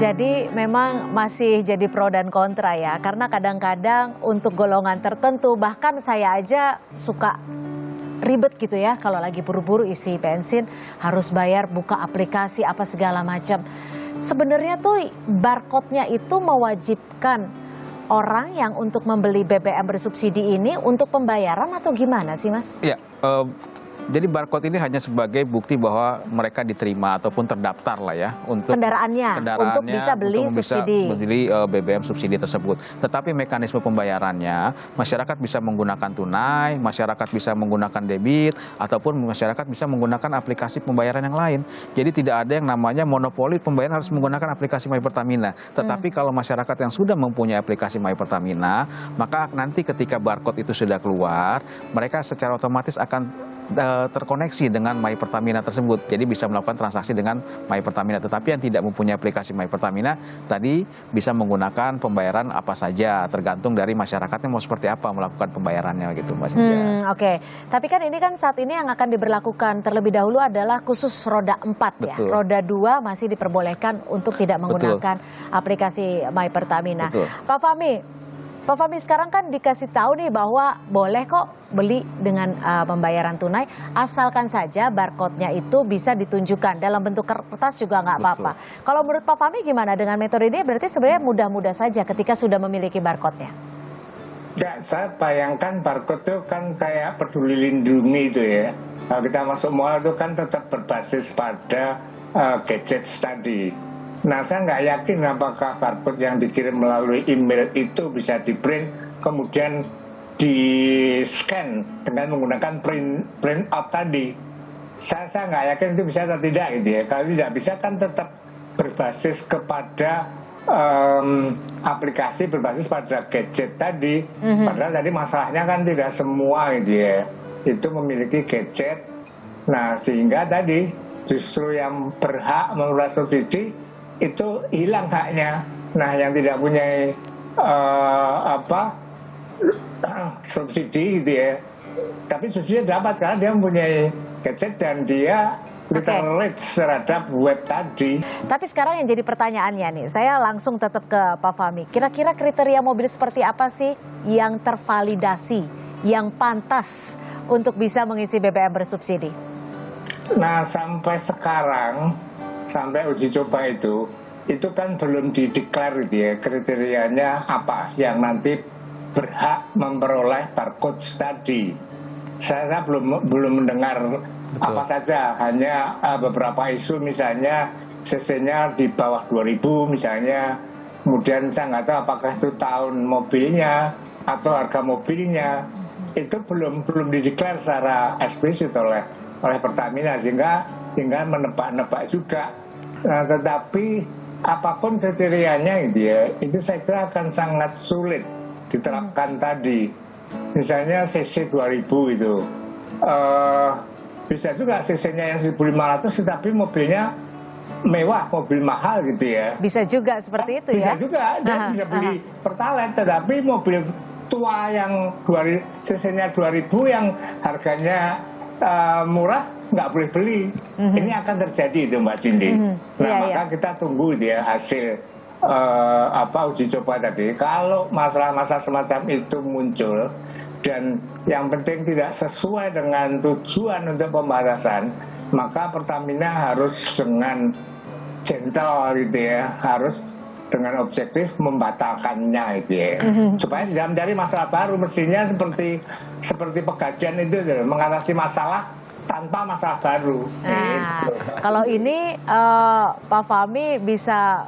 Jadi memang masih jadi pro dan kontra ya, karena kadang-kadang untuk golongan tertentu, bahkan saya aja suka ribet gitu ya, kalau lagi buru-buru isi bensin harus bayar, buka aplikasi apa segala macam. Sebenarnya tuh barcode-nya itu mewajibkan orang yang untuk membeli BBM bersubsidi ini untuk pembayaran atau gimana sih Mas? Iya, jadi barcode ini hanya sebagai bukti bahwa mereka diterima ataupun terdaftar lah ya untuk kendaraannya untuk bisa beli subsidi. Beli BBM subsidi tersebut. Tetapi mekanisme pembayarannya masyarakat bisa menggunakan tunai, masyarakat bisa menggunakan debit, ataupun masyarakat bisa menggunakan aplikasi pembayaran yang lain. Jadi tidak ada yang namanya monopoli pembayaran harus menggunakan aplikasi My Pertamina. Tetapi kalau masyarakat yang sudah mempunyai aplikasi My Pertamina, maka nanti ketika barcode itu sudah keluar, mereka secara otomatis akan terkoneksi dengan My Pertamina tersebut. Jadi bisa melakukan transaksi dengan My Pertamina. Tetapi yang tidak mempunyai aplikasi My Pertamina tadi bisa menggunakan pembayaran apa saja, tergantung dari masyarakatnya mau seperti apa melakukan pembayarannya gitu Mbak Cynthia. Oke. Tapi kan ini kan saat ini yang akan diberlakukan terlebih dahulu adalah khusus roda 4 ya. Betul. Roda 2 masih diperbolehkan untuk tidak menggunakan aplikasi My Pertamina. Betul. Pak Fahmi sekarang kan dikasih tahu nih bahwa boleh kok beli dengan pembayaran tunai asalkan saja barcode-nya itu bisa ditunjukkan dalam bentuk kertas juga nggak apa-apa. Kalau menurut Pak Fahmi gimana dengan metode ini? Berarti sebenarnya mudah-mudah saja ketika sudah memiliki barcode-nya. Ya, saya bayangkan barcode itu kan kayak Peduli Lindungi itu ya. Kalau kita masuk mall itu kan tetap berbasis pada gadget tadi. Nah, saya nggak yakin apakah barcode yang dikirim melalui email itu bisa di-print, kemudian di-scan dengan menggunakan print out tadi. Saya nggak yakin itu bisa atau tidak gitu ya. Kalau tidak bisa kan tetap berbasis kepada aplikasi, berbasis pada gadget tadi. Padahal tadi masalahnya kan tidak semua gitu ya. Itu memiliki gadget. Nah, sehingga tadi justru yang berhak memperoleh subsidi itu hilang haknya. Nah, yang tidak punya subsidi gitu ya, tapi subsidi dapat karena dia mempunyai gadget dan dia literate terhadap web tadi. Tapi sekarang yang jadi pertanyaannya nih, saya langsung tetap ke Pak Fahmi. Kira-kira kriteria mobil seperti apa sih yang tervalidasi, yang pantas untuk bisa mengisi BBM bersubsidi? Nah, sampai sekarang, sampai uji coba itu kan belum dideklar gitu ya, kriterianya apa yang nanti berhak memperoleh barcode tadi. Saya belum mendengar apa saja, hanya beberapa isu misalnya CC-nya di bawah 2000 misalnya, kemudian saya nggak tahu apakah itu tahun mobilnya atau harga mobilnya, itu belum dideklar secara eksplisit oleh Pertamina, sehingga tinggal menebak-nebak juga. Nah, tetapi apapun kriterianya gitu ya, itu saya kira akan sangat sulit diterapkan tadi. Misalnya CC 2000 itu bisa juga CC-nya yang 1500 tetapi mobilnya mewah, mobil mahal gitu ya. Bisa juga seperti itu bisa ya. Bisa juga, dia bisa beli Pertalite, tetapi mobil tua yang CC-nya 2000 yang harganya murah nggak boleh beli. Ini akan terjadi itu Mbak Cindy. Nah, maka kita tunggu dia hasil uji coba tadi. Kalau masalah-masalah semacam itu muncul dan yang penting tidak sesuai dengan tujuan untuk pembatasan, maka Pertamina harus dengan gentle gitu ya, harus dengan objektif membatalkannya itu ya, supaya tidak mencari masalah baru. Mestinya seperti Pegadaian itu mengatasi masalah tanpa masalah baru. Nah, kalau ini Pak Fahmi bisa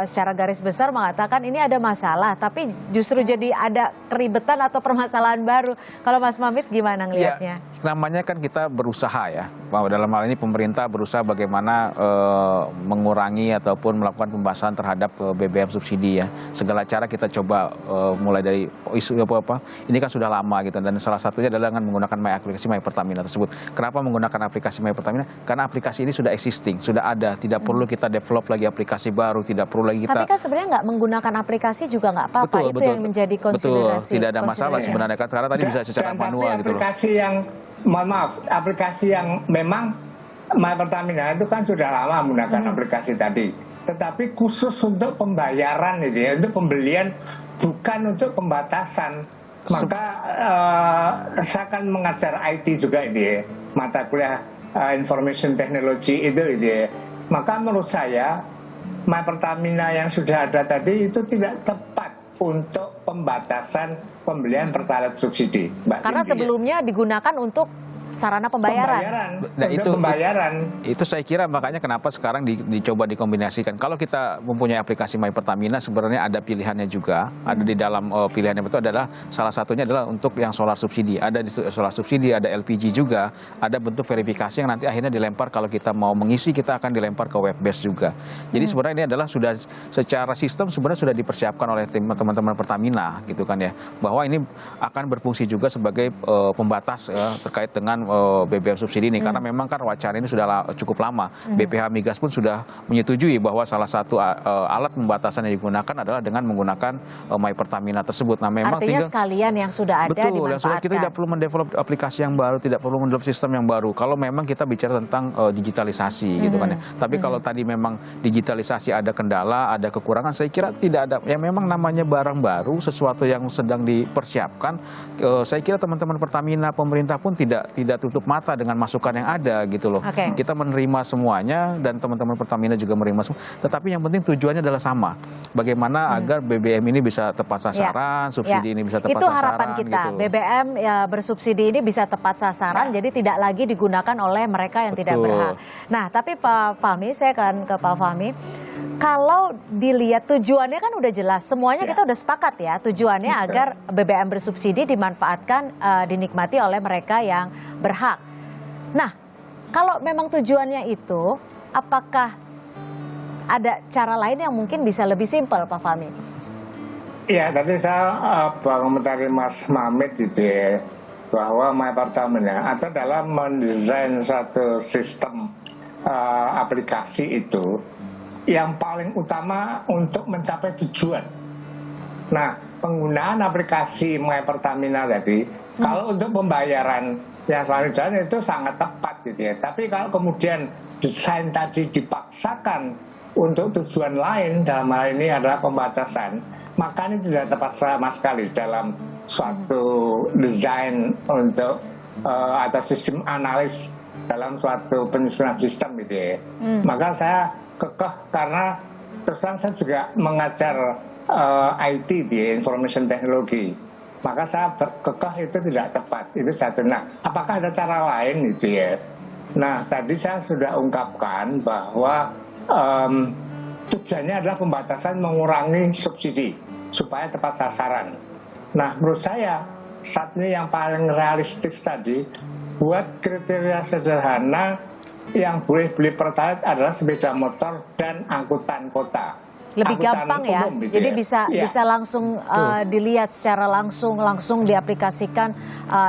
secara garis besar mengatakan ini ada masalah, tapi justru jadi ada keribetan atau permasalahan baru. Kalau Mas Mamit gimana ngelihatnya? Ya, namanya kan kita berusaha ya, bahwa dalam hal ini pemerintah berusaha bagaimana mengurangi ataupun melakukan pembahasan terhadap BBM subsidi ya. Segala cara kita coba mulai dari isu apa ini kan sudah lama gitu, dan salah satunya adalah dengan menggunakan aplikasi My Pertamina tersebut. Kenapa menggunakan aplikasi My Pertamina? Karena aplikasi ini sudah existing, sudah ada, tidak perlu kita develop lagi aplikasi baru, tidak perlu lagi kita. Tapi kan sebenarnya nggak menggunakan aplikasi juga nggak apa-apa, itu yang menjadi konsiderasi. Betul, tidak ada masalah sebenarnya, karena tadi bisa secara manual gitu loh. Aplikasi yang, mohon maaf, aplikasi yang memang My Pertamina itu kan sudah lama menggunakan aplikasi tadi. tetapi khusus untuk pembayaran itu ya, untuk pembelian, bukan untuk pembatasan. Maka saya akan mengajar IT juga ini ya, mata kuliah Information Technology itu ya. Maka menurut saya My Pertamina yang sudah ada tadi itu tidak tepat untuk pembatasan pembelian Pertalite subsidi, Mbak. Karena sebelumnya digunakan untuk sarana pembayaran. Nah, untuk pembayaran. Itu saya kira makanya kenapa sekarang dicoba dikombinasikan. Kalau kita mempunyai aplikasi My Pertamina, sebenarnya ada pilihannya juga. Ada di dalam pilihannya itu adalah salah satunya adalah untuk yang solar subsidi. Ada di solar subsidi, ada LPG juga. Ada bentuk verifikasi yang nanti akhirnya dilempar kalau kita mau mengisi, kita akan dilempar ke web base juga. Jadi sebenarnya ini adalah sudah secara sistem sebenarnya sudah dipersiapkan oleh tim teman-teman Pertamina gitu kan ya. Bahwa ini akan berfungsi juga sebagai pembatas terkait dengan BBM subsidi ini, karena memang kan wacana ini sudah cukup lama. BPH Migas pun sudah menyetujui bahwa salah satu alat pembatasan yang digunakan adalah dengan menggunakan My Pertamina tersebut. Nah, memang artinya sekalian yang sudah ada betul, dimanfaatkan. kita tidak perlu mendevelop aplikasi yang baru, tidak perlu mendevelop sistem yang baru. Kalau memang kita bicara tentang digitalisasi gitu kan ya. Tapi kalau tadi memang digitalisasi ada kendala, ada kekurangan, saya kira tidak ada. Ya memang namanya barang baru, sesuatu yang sedang dipersiapkan. Saya kira teman-teman Pertamina, pemerintah pun tidak tutup mata dengan masukan yang ada gitu loh. Kita menerima semuanya dan teman-teman Pertamina juga menerima semua. Tetapi yang penting tujuannya adalah sama. Bagaimana agar BBM ini bisa tepat sasaran, subsidi ini bisa tepat itu sasaran. Itu harapan kita. Gitu. BBM ya, bersubsidi ini bisa tepat sasaran, jadi tidak lagi digunakan oleh mereka yang tidak berhak. Nah, tapi Pak Fahmi, saya akan ke Pak Fahmi. Kalau dilihat tujuannya kan udah jelas, semuanya kita udah sepakat ya, tujuannya agar BBM bersubsidi dimanfaatkan, dinikmati oleh mereka yang berhak. Nah, kalau memang tujuannya itu, apakah ada cara lain yang mungkin bisa lebih simpel, Pak Fahmi? Iya, tadi saya komentari Mas Mamit itu ya, bahwa My Pertamina atau dalam mendesain satu sistem aplikasi itu, yang paling utama untuk mencapai tujuan. Nah, penggunaan aplikasi My Pertamina tadi, kalau untuk pembayaran yang selalu jalan itu sangat tepat gitu ya. Tapi kalau kemudian desain tadi dipaksakan untuk tujuan lain, dalam hal ini adalah pembatasan, maka ini tidak tepat sama sekali dalam suatu desain untuk atau sistem analis dalam suatu penyusunan sistem gitu ya. Maka saya kekeh karena terus terang saya juga mengajar IT di Information Technology. Maka saya kekeh itu tidak tepat. Itu satu. Nah, apakah ada cara lain gitu ya? Nah, tadi saya sudah ungkapkan bahwa tujuannya adalah pembatasan mengurangi subsidi supaya tepat sasaran. Nah, menurut saya saat ini yang paling realistis tadi, buat kriteria sederhana yang boleh beli Pertalite adalah sepeda motor dan angkutan kota. Lebih gampang ya, gitu jadi ya. bisa langsung dilihat secara langsung diaplikasikan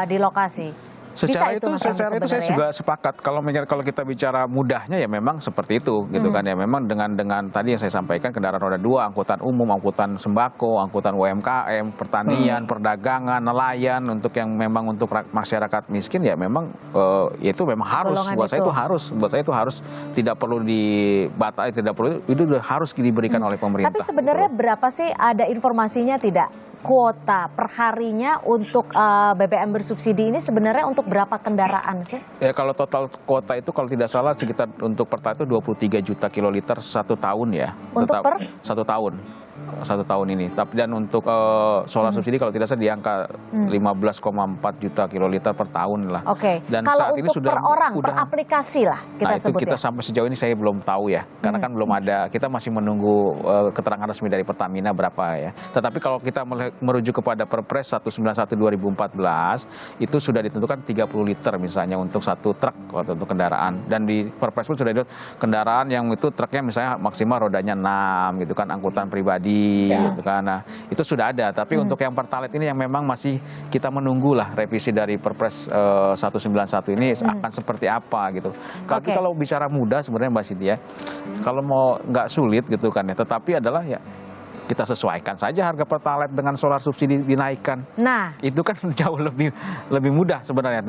di lokasi. Secara itu saya juga sepakat. Kalau kita bicara mudahnya ya memang seperti itu gitu kan ya. Memang dengan tadi yang saya sampaikan, kendaraan roda 2, angkutan umum, angkutan sembako, angkutan UMKM, pertanian, perdagangan, nelayan, untuk yang memang untuk masyarakat miskin ya memang itu memang harus. Buat saya itu harus tidak perlu dibatasi, tidak perlu, itu harus diberikan oleh pemerintah. Tapi sebenarnya berapa sih, ada informasinya tidak? Kuota perharinya untuk BBM bersubsidi ini sebenarnya untuk berapa kendaraan sih? Ya, kalau total kuota itu kalau tidak salah sekitar untuk Pertalite itu 23 juta kiloliter 1 tahun ya. Untuk per? 1 tahun. 1 tahun ini. Tapi dan untuk solar subsidi kalau tidak salah di angka 15,4 juta kiloliter per tahun lah. Dan kalau saat untuk ini sudah per orang, per aplikasi lah kita sebut. Kita sampai sejauh ini saya belum tahu ya. Karena kan belum ada, kita masih menunggu keterangan resmi dari Pertamina berapa ya. Tetapi kalau kita merujuk kepada Perpres 191/2014 itu sudah ditentukan 30 liter misalnya untuk satu truk atau untuk kendaraan. Dan di Perpres pun sudah ada kendaraan yang itu truknya misalnya maksimal rodanya 6 gitu kan, angkutan pribadi gitu kan. Nah, itu sudah ada, tapi untuk yang Pertalite ini yang memang masih kita menunggu lah revisi dari Perpres 191 ini akan seperti apa gitu. Tapi kalau bicara mudah sebenarnya Mbak Siti ya, kalau mau nggak sulit gitu kan ya, tetapi adalah ya kita sesuaikan saja harga Pertalite dengan solar subsidi dinaikkan. Nah, Itu kan jauh lebih mudah sebenarnya,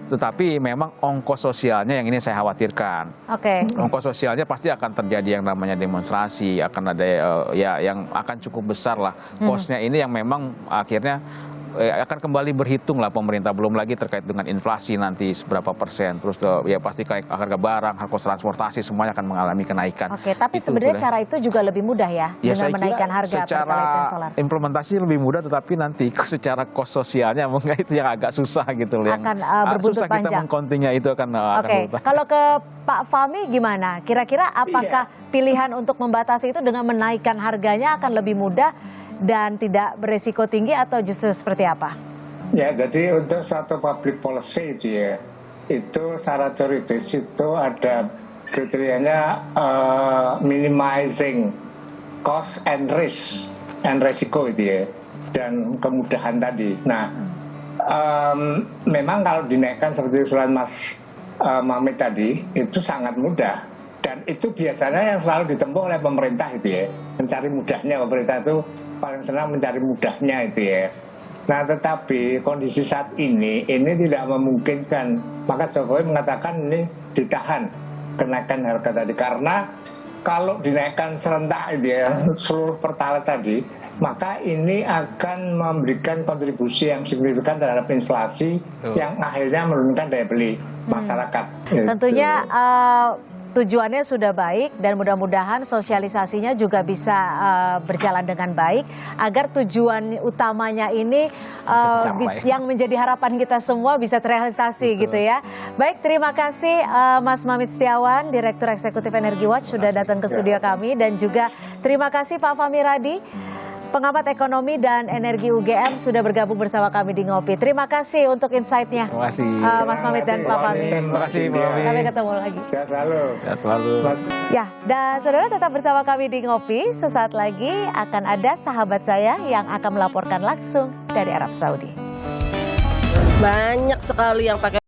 tetapi memang ongkos sosialnya yang ini saya khawatirkan. oke. Ongkos sosialnya pasti akan terjadi yang namanya demonstrasi, akan ada ya yang akan cukup besar lah. Kosnya ini yang memang akhirnya akan kembali berhitung lah pemerintah, belum lagi terkait dengan inflasi nanti seberapa persen, terus ya pasti kayak harga barang, harga transportasi semuanya akan mengalami kenaikan. Oke, tapi Itu sebenarnya sebenarnya. cara itu juga lebih mudah ya, Ya, dengan saya kira menaikkan harga secara Pertalite dan solar. implementasi lebih mudah, tetapi nanti secara kos sosialnya mungkin itu yang agak susah gitu loh. Akan, berbuntut susah kita panjang. mengkontinya itu akan Oke, berubah. kalau ke Pak Fahmi gimana? Kira-kira apakah pilihan untuk membatasi itu dengan menaikkan harganya akan lebih mudah dan tidak beresiko tinggi atau justru seperti apa? Ya, jadi untuk suatu public policy itu secara teoritis itu ada kriterianya minimizing cost and risk and resiko dan kemudahan tadi. Nah, memang kalau dinaikkan seperti usulan Mas Mamit tadi itu sangat mudah, dan itu biasanya yang selalu ditempuh oleh pemerintah mencari mudahnya. Pemerintah itu paling senang mencari mudahnya Nah, tetapi kondisi saat ini tidak memungkinkan. Maka Jokowi mengatakan ini ditahan kenaikan harga tadi, karena kalau dinaikkan serentak seluruh Pertalite tadi, maka ini akan memberikan kontribusi yang signifikan terhadap inflasi yang akhirnya menurunkan daya beli masyarakat. Tentunya tujuannya sudah baik dan mudah-mudahan sosialisasinya juga bisa berjalan dengan baik agar tujuan utamanya ini yang menjadi harapan kita semua bisa terrealisasi gitu ya. Baik, terima kasih Mas Mamit Setiawan, Direktur Eksekutif Energi Watch sudah datang ke studio kami, dan juga terima kasih Pak Fahmi Radi, pengamat ekonomi dan energi UGM sudah bergabung bersama kami di Ngopi. Terima kasih untuk insight-nya. Terima kasih. Mas Mamit dan Pak Fahmi. Terima kasih, Pak Fahmi. Sampai ketemu lagi. Sehat selalu. Sehat selalu. Ya, dan saudara tetap bersama kami di Ngopi. Sesaat lagi akan ada sahabat saya yang akan melaporkan langsung dari Arab Saudi. Banyak sekali yang pakai